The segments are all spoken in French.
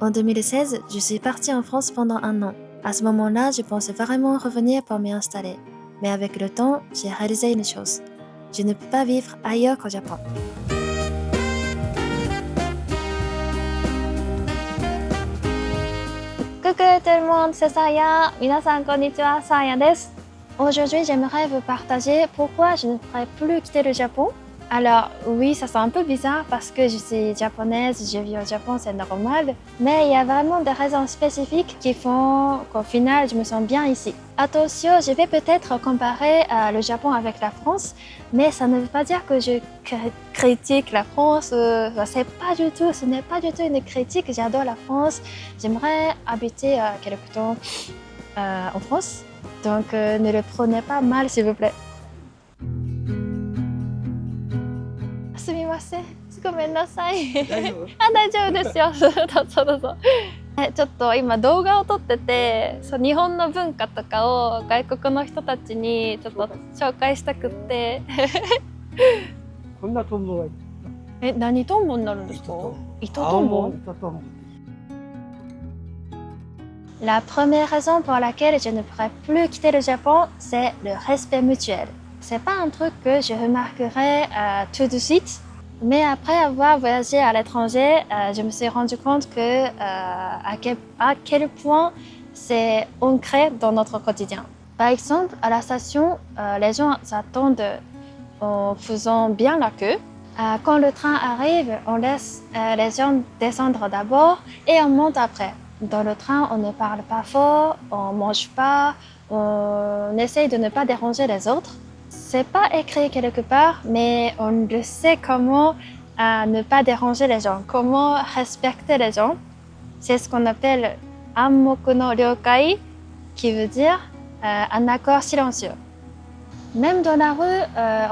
En 2016, je suis partie en France pendant 1 an. À ce moment-là, je pensais vraiment revenir pour m'y installer. Mais avec le temps, j'ai réalisé une chose. Je ne peux pas vivre ailleurs qu'au Japon. Coucou tout le monde, c'est Saya. 皆さんこんにちは、Saya です。Aujourd'hui, j'aimerais vous partager pourquoi je ne pourrais plus quitter le Japon. Alors oui, ça sent un peu bizarre parce que je suis japonaise, je vis au Japon, c'est normal. Mais il y a vraiment des raisons spécifiques qui font qu'au final, je me sens bien ici. Attention, je vais peut-être comparer le Japon avec la France, mais ça ne veut pas dire que je critique la France. Ce n'est pas du tout une critique. J'adore la France. J'aimerais habiter quelque temps en France. Donc ne le prenez pas mal, s'il vous plaît. すみません。ごめんなさい。大丈夫？大丈夫ですよ。どうぞ。ちょっと今動画を撮ってて、日本の文化とかを外国の人たちにちょっと紹介したくって。こんなトンボがいる。何トンボになるんですか？糸トンボ？La première raison pour laquelle je ne pourrais plus quitter le Japon, c'est le respect mutuel. C'est pas un truc que je remarquerai tout de suite, mais après avoir voyagé à l'étranger, je me suis rendu compte que à quel point c'est ancré dans notre quotidien. Par exemple, à la station, les gens s'attendent en faisant bien la queue. Quand le train arrive, on laisse les gens descendre d'abord et on monte après. Dans le train, on ne parle pas fort, on mange pas, on essaye de ne pas déranger les autres. C'est pas écrit quelque part, mais on le sait comment ne pas déranger les gens, comment respecter les gens. C'est ce qu'on appelle Anmoku no Ryokai, qui veut dire un accord silencieux. Même dans la rue,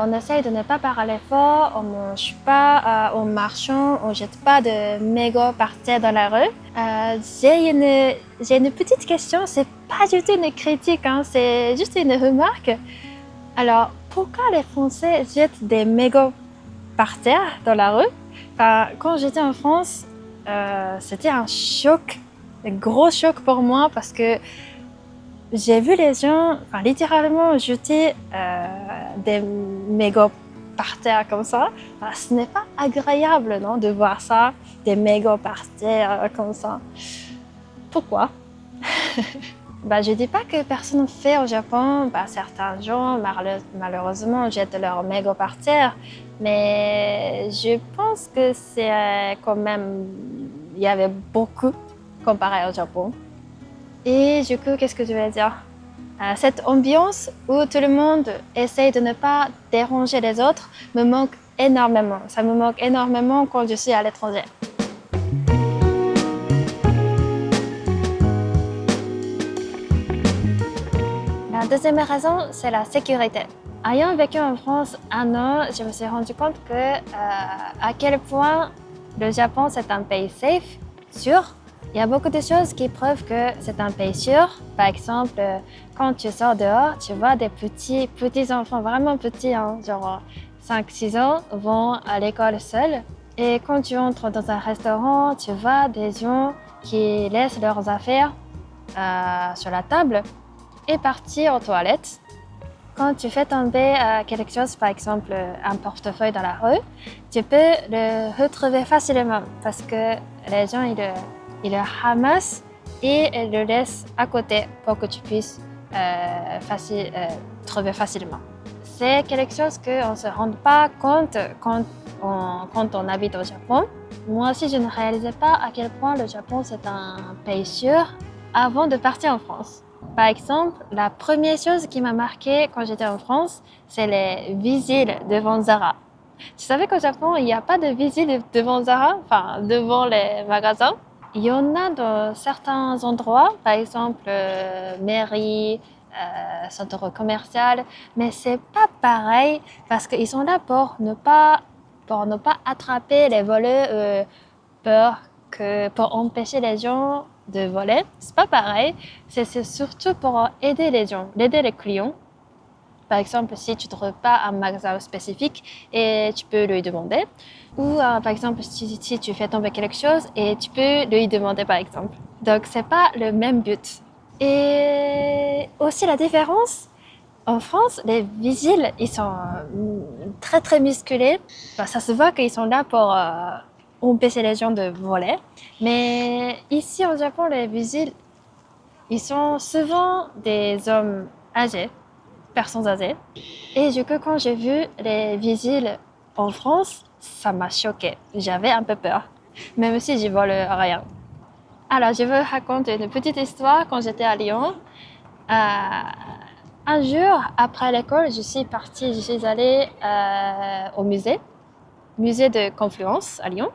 on essaye de ne pas parler fort, on mange pas en marchant, on jette pas de mégots par terre dans la rue. J'ai une petite question, c'est pas du tout une critique, hein, c'est juste une remarque. Alors, pourquoi les Français jettent des mégots par terre dans la rue? Quand j'étais en France, c'était un choc, un gros choc pour moi parce que j'ai vu les gens littéralement jeter des mégots par terre comme ça. Ce n'est pas agréable, non, de voir ça, des mégots par terre comme ça. Pourquoi? Je ne dis pas que personne ne fait au Japon. Certains gens, malheureusement, jettent leurs mégots par terre. Mais je pense que c'est quand même... Il y avait beaucoup comparé au Japon. Et du coup, qu'est-ce que je vais dire? Cette ambiance où tout le monde essaye de ne pas déranger les autres me manque énormément. Ça me manque énormément quand je suis à l'étranger. La deuxième raison, c'est la sécurité. Ayant vécu en France 1 an, je me suis rendu compte que à quel point le Japon c'est un pays safe, sûr. Il y a beaucoup de choses qui prouvent que c'est un pays sûr. Par exemple, quand tu sors dehors, tu vois des petits enfants, vraiment petits, hein, genre 5-6 ans, vont à l'école seuls. Et quand tu entres dans un restaurant, tu vois des gens qui laissent leurs affaires sur la table et partir aux toilettes. Quand tu fais tomber quelque chose, par exemple un portefeuille dans la rue, tu peux le retrouver facilement parce que les gens ils le ramassent et ils le laissent à côté pour que tu puisses trouver facilement. C'est quelque chose qu'on ne se rend pas compte quand on habite au Japon. Moi aussi, je ne réalisais pas à quel point le Japon c'est un pays sûr avant de partir en France. Par exemple, la première chose qui m'a marquée quand j'étais en France, c'est les vigiles devant Zara. Tu savais qu'au Japon, il n'y a pas de vigiles devant Zara, devant les magasins? Il y en a dans certains endroits, par exemple mairie, centre commercial, mais c'est pas pareil parce qu'ils sont là pour ne pas attraper les voleurs, pour empêcher les gens de voler. C'est pas pareil, c'est surtout pour aider les gens, aider les clients. Par exemple, si tu ne trouves pas un magasin spécifique, et tu peux lui demander. Ou par exemple, si tu fais tomber quelque chose et tu peux lui demander par exemple. Donc, ce n'est pas le même but. Et aussi la différence, en France, les vigiles, ils sont très très musclés. Enfin, ça se voit qu'ils sont là pour empêcher les gens de voler. Mais ici au Japon, les vigiles, ils sont souvent des hommes âgés, personnes âgées. Et du coup, quand j'ai vu les vigiles en France, ça m'a choquée. J'avais un peu peur, même si je vole rien. Alors, je veux raconter une petite histoire quand j'étais à Lyon. Un jour, après l'école, je suis allée au musée de Confluence à Lyon.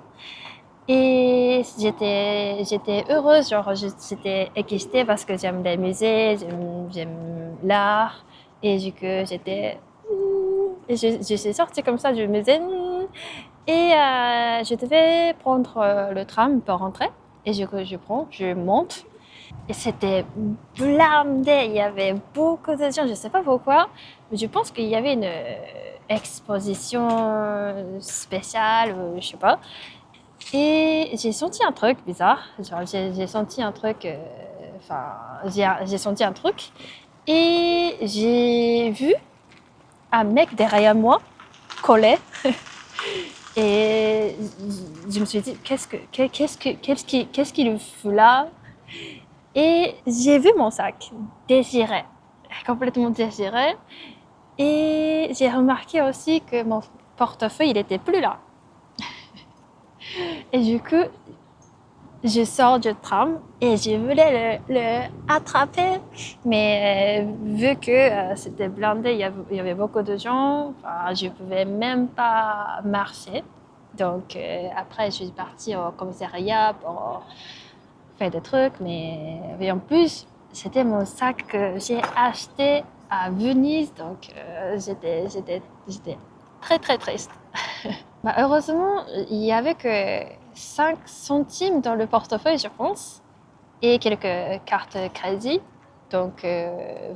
Et j'étais heureuse, genre j'étais excitée parce que j'aime les musées, j'aime l'art. Et du coup, et je suis sortie comme ça du musée. Et je devais prendre le tram pour rentrer. Et du coup, je monte. Et c'était blindé, il y avait beaucoup de gens, je ne sais pas pourquoi, mais je pense qu'il y avait une exposition spéciale, je ne sais pas. Et j'ai senti un truc bizarre, genre j'ai senti un truc, j'ai senti un truc, et j'ai vu un mec derrière moi collé, et je me suis dit, qu'est-ce qu'il fout là? Et j'ai vu mon sac déchiré, complètement déchiré. Et j'ai remarqué aussi que mon portefeuille, il n'était plus là. Et du coup, je sors du tram et je voulais le attraper. Mais vu que c'était blindé, il y avait beaucoup de gens, je ne pouvais même pas marcher. Donc après, je suis partie au commissariat pour faire des trucs. Mais en plus, c'était mon sac que j'ai acheté à Venise. Donc j'étais très très triste. Heureusement, il n'y avait que 5 centimes dans le portefeuille, je pense, et quelques cartes crédit. Donc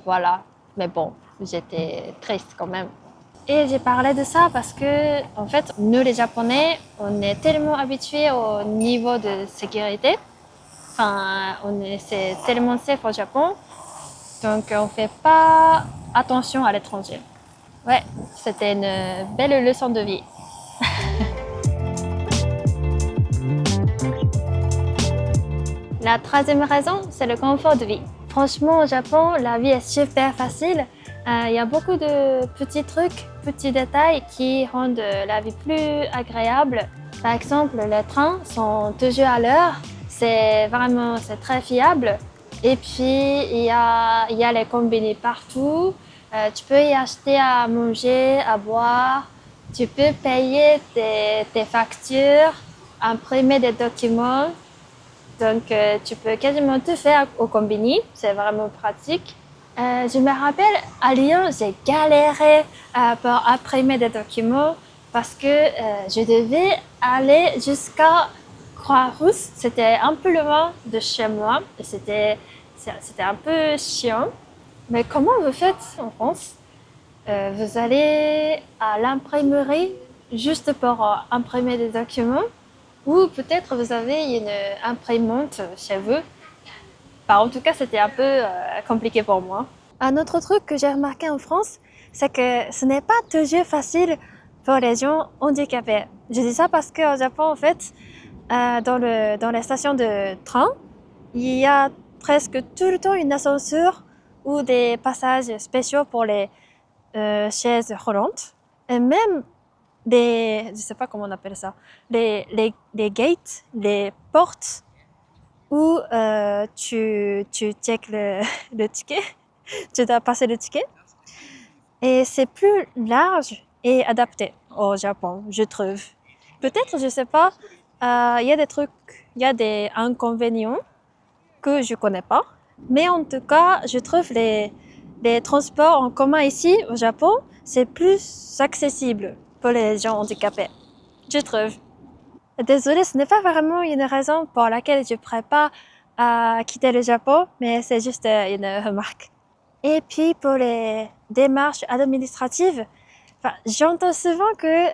voilà. Mais bon, j'étais triste quand même. Et j'ai parlé de ça parce que, en fait, nous les Japonais, on est tellement habitués au niveau de sécurité. Enfin, c'est tellement safe au Japon, donc on ne fait pas attention à l'étranger. Ouais, c'était une belle leçon de vie. La troisième raison, c'est le confort de vie. Franchement, au Japon, la vie est super facile. Il y a beaucoup de petits trucs, petits détails qui rendent la vie plus agréable. Par exemple, les trains sont toujours à l'heure. C'est très fiable. Et puis, il y a les combini partout. Tu peux y acheter à manger, à boire. Tu peux payer tes factures, imprimer des documents. Donc, tu peux quasiment tout faire au combini. C'est vraiment pratique. Je me rappelle, à Lyon, j'ai galéré pour imprimer des documents parce que je devais aller jusqu'à Croix-Rousse. C'était un peu loin de chez moi et c'était un peu chiant. Mais comment vous faites en France? Vous allez à l'imprimerie juste pour imprimer des documents ou peut-être vous avez une imprimante chez vous. En tout cas, c'était un peu compliqué pour moi. Un autre truc que j'ai remarqué en France, c'est que ce n'est pas toujours facile pour les gens handicapés. Je dis ça parce qu'au Japon, en fait, dans les stations de train, il y a presque tout le temps une ascenseur ou des passages spéciaux pour les chaises roulantes. Et même je sais pas comment on appelle ça, les gates, les portes où tu check le ticket, tu dois passer le ticket. Et c'est plus large et adapté au Japon, je trouve. Peut-être, je sais pas, il y a des trucs, il y a des inconvénients que je connais pas. Mais en tout cas, je trouve les transports en commun ici au Japon, c'est plus accessible pour les gens handicapés, je trouve. Désolée, ce n'est pas vraiment une raison pour laquelle je ne pourrais pas quitter le Japon, mais c'est juste une remarque. Et puis pour les démarches administratives. Enfin, j'entends souvent que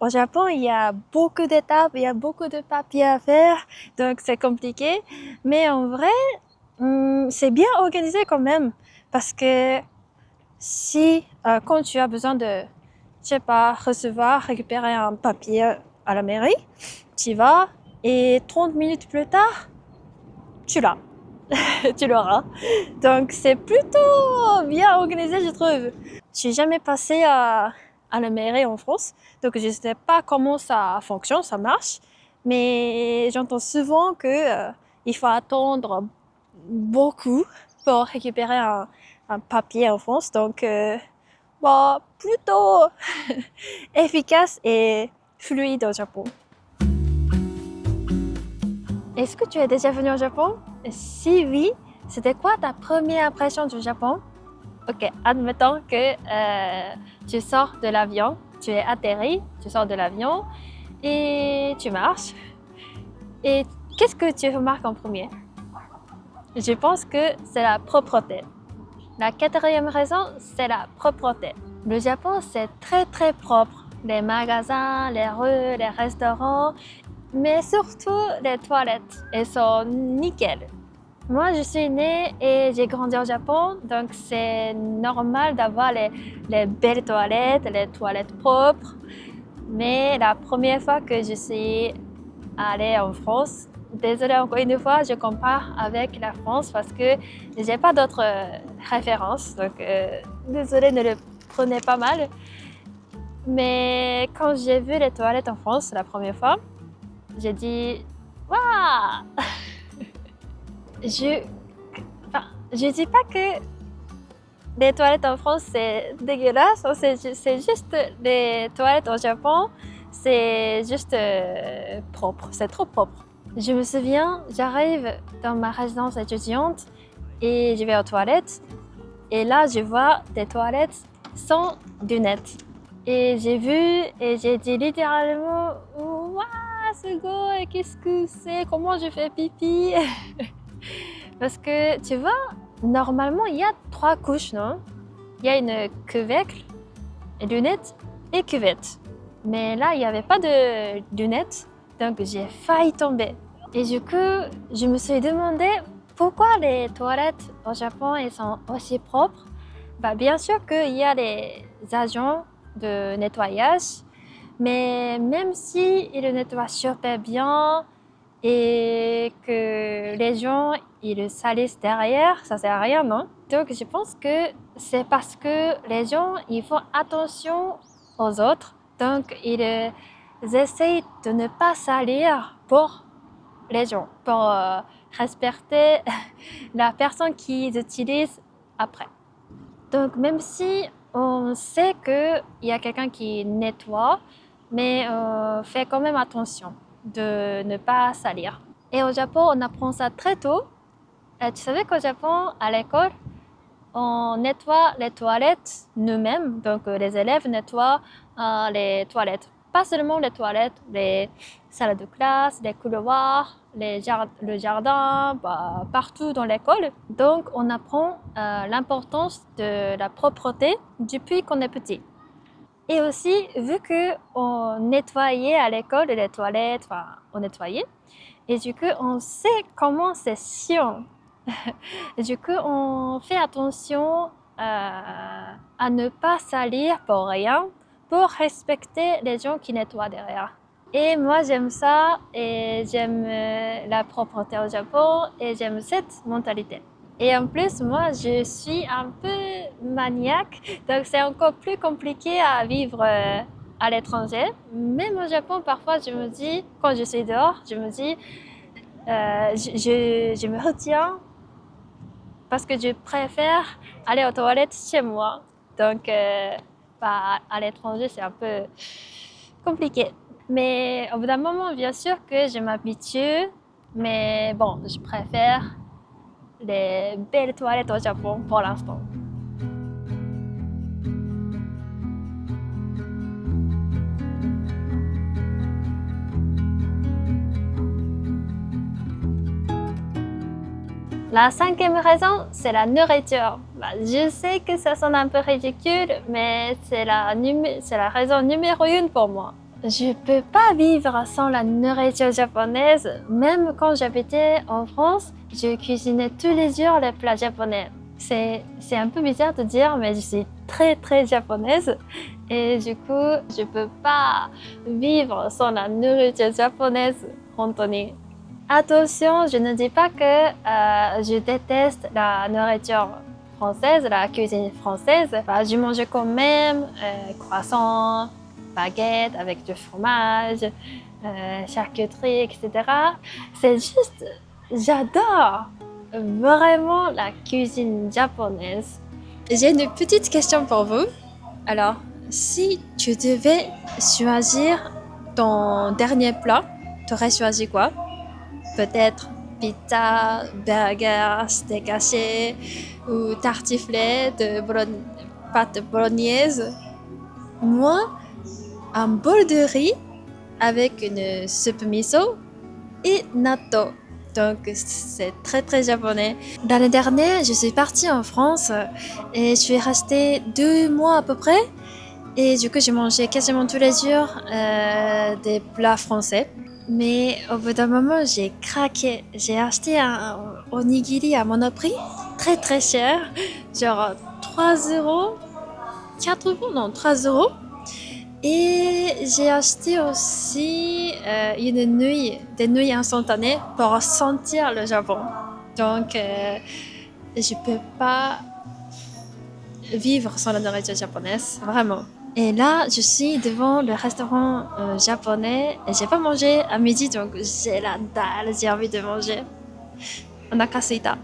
au Japon, il y a beaucoup d'étapes, il y a beaucoup de papiers à faire, donc c'est compliqué. Mais en vrai, c'est bien organisé quand même, parce que si quand tu as besoin de, je sais pas, récupérer un papier à la mairie, tu y vas et 30 minutes plus tard, tu l'as. Tu l'auras. Donc c'est plutôt bien organisé, je trouve. Je suis jamais passée à la mairie en France, donc je ne sais pas comment ça fonctionne, ça marche. Mais j'entends souvent que il faut attendre beaucoup pour récupérer un papier en France. Donc bon, plutôt efficace et fluide au Japon. Est-ce que tu es déjà venu au Japon? Si oui, c'était quoi ta première impression du Japon? Ok, admettons que tu sors de l'avion, tu es atterri, tu sors de l'avion et tu marches. Et qu'est-ce que tu remarques en premier? Je pense que c'est la propreté. La quatrième raison, c'est la propreté. Le Japon, c'est très très propre. Les magasins, les rues, les restaurants, mais surtout les toilettes, elles sont nickel. Moi, je suis née et j'ai grandi au Japon, donc c'est normal d'avoir les belles toilettes, les toilettes propres. Mais la première fois que je suis allée en France, désolée encore une fois, je compare avec la France parce que j'ai pas d'autres références, donc désolée, ne le prenez pas mal. Mais quand j'ai vu les toilettes en France la première fois, j'ai dit waouh! Je dis pas que les toilettes en France c'est dégueulasse, c'est juste les toilettes au Japon, c'est juste propre, c'est trop propre. Je me souviens, j'arrive dans ma résidence étudiante et je vais aux toilettes et là je vois des toilettes sans lunettes. Et j'ai vu et j'ai dit littéralement waouh, c'est beau, qu'est-ce que c'est, comment je fais pipi? Parce que tu vois, normalement, il y a 3 couches, non? Il y a une couvercle, lunettes et cuvette. Mais là, il n'y avait pas de lunettes, donc j'ai failli tomber. Et du coup, je me suis demandé pourquoi les toilettes au Japon elles sont aussi propres. Bah, bien sûr qu'il y a les agents de nettoyage, mais même si ils le nettoient super bien, et que les gens ils le salissent derrière, ça sert à rien, non? Donc je pense que c'est parce que les gens ils font attention aux autres, donc ils essayent de ne pas salir pour les gens, pour respecter la personne qu'ils utilisent après. Donc même si on sait qu'il y a quelqu'un qui nettoie, mais fait quand même attention de ne pas salir. Et au Japon, on apprend ça très tôt. Tu savais qu'au Japon, à l'école, on nettoie les toilettes nous-mêmes. Donc les élèves nettoient les toilettes. Pas seulement les toilettes, les salles de classe, les couloirs, le jardin, partout dans l'école. Donc on apprend l'importance de la propreté depuis qu'on est petit. Et aussi, vu qu'on nettoyait à l'école les toilettes, on nettoyait, et du coup, on sait comment c'est chiant. Et du coup, on fait attention à ne pas salir pour rien, pour respecter les gens qui nettoient derrière. Et moi, j'aime ça, et j'aime la propreté au Japon, et j'aime cette mentalité. Et en plus, moi, je suis un peu maniaque, donc c'est encore plus compliqué à vivre à l'étranger. Même au Japon, parfois, je me dis, quand je suis dehors, je me dis, je me retiens parce que je préfère aller aux toilettes chez moi. Donc, à l'étranger, c'est un peu compliqué. Mais au bout d'un moment, bien sûr que je m'habitue, mais bon, je préfère les belles toilettes au Japon pour l'instant. La cinquième raison, c'est la nourriture. Je sais que ça sonne un peu ridicule, mais c'est la raison numéro 1 pour moi. Je ne peux pas vivre sans la nourriture japonaise. Même quand j'habitais en France, je cuisinais tous les jours les plats japonais. C'est un peu bizarre de dire, mais je suis très très japonaise. Et du coup, je ne peux pas vivre sans la nourriture japonaise. 本当に. Attention, je ne dis pas que je déteste la nourriture française, la cuisine française. Je mange quand même croissants, baguettes avec du fromage, charcuterie, etc. C'est juste, j'adore vraiment la cuisine japonaise. J'ai une petite question pour vous. Alors, si tu devais choisir ton dernier plat, tu aurais choisi quoi? Peut-être pizza, burger, steak haché ou tartiflette, pâte bolognaise. Moi, un bol de riz avec une soupe miso et natto. Donc c'est très très japonais. L'année dernière, je suis partie en France et je suis restée 2 mois à peu près. Et du coup, j'ai mangé quasiment tous les jours des plats français. Mais au bout d'un moment, j'ai craqué. J'ai acheté un onigiri à Monoprix, très très cher, genre 3 euros, 4 euros, non 3 euros. Et j'ai acheté aussi des nouilles instantanées pour sentir le Japon. Donc, je peux pas vivre sans la nourriture japonaise, vraiment. Et là, je suis devant le restaurant japonais et j'ai pas mangé à midi, donc j'ai la dalle, j'ai envie de manger. Onakasuita.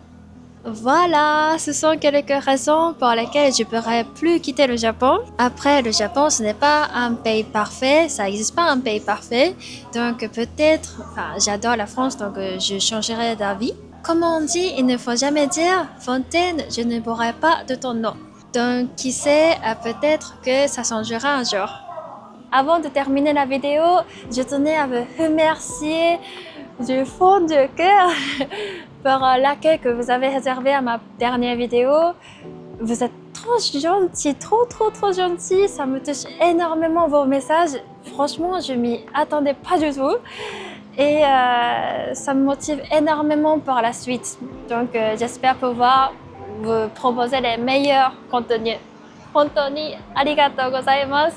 Voilà, ce sont quelques raisons pour lesquelles je ne pourrais plus quitter le Japon. Après, le Japon, ce n'est pas un pays parfait, ça n'existe pas un pays parfait. Donc peut-être, j'adore la France, donc je changerai d'avis. Comme on dit, il ne faut jamais dire « Fontaine, je ne boirai pas de ton eau ». Donc, qui sait, peut-être que ça changera un jour. Avant de terminer la vidéo, je tenais à vous remercier du fond du cœur pour l'accueil que vous avez réservé à ma dernière vidéo. Vous êtes trop gentils, trop gentils. Ça me touche énormément vos messages. Franchement, je m'y attendais pas du tout. Et ça me motive énormément pour la suite. Donc, j'espère pouvoir vous proposer les meilleurs contenus. Hontoni arigatou gozaimasu.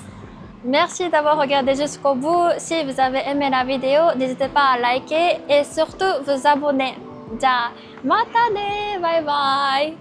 Merci d'avoir regardé jusqu'au bout. Si vous avez aimé la vidéo, n'hésitez pas à liker et surtout vous abonner. Ja, mata ne, bye bye.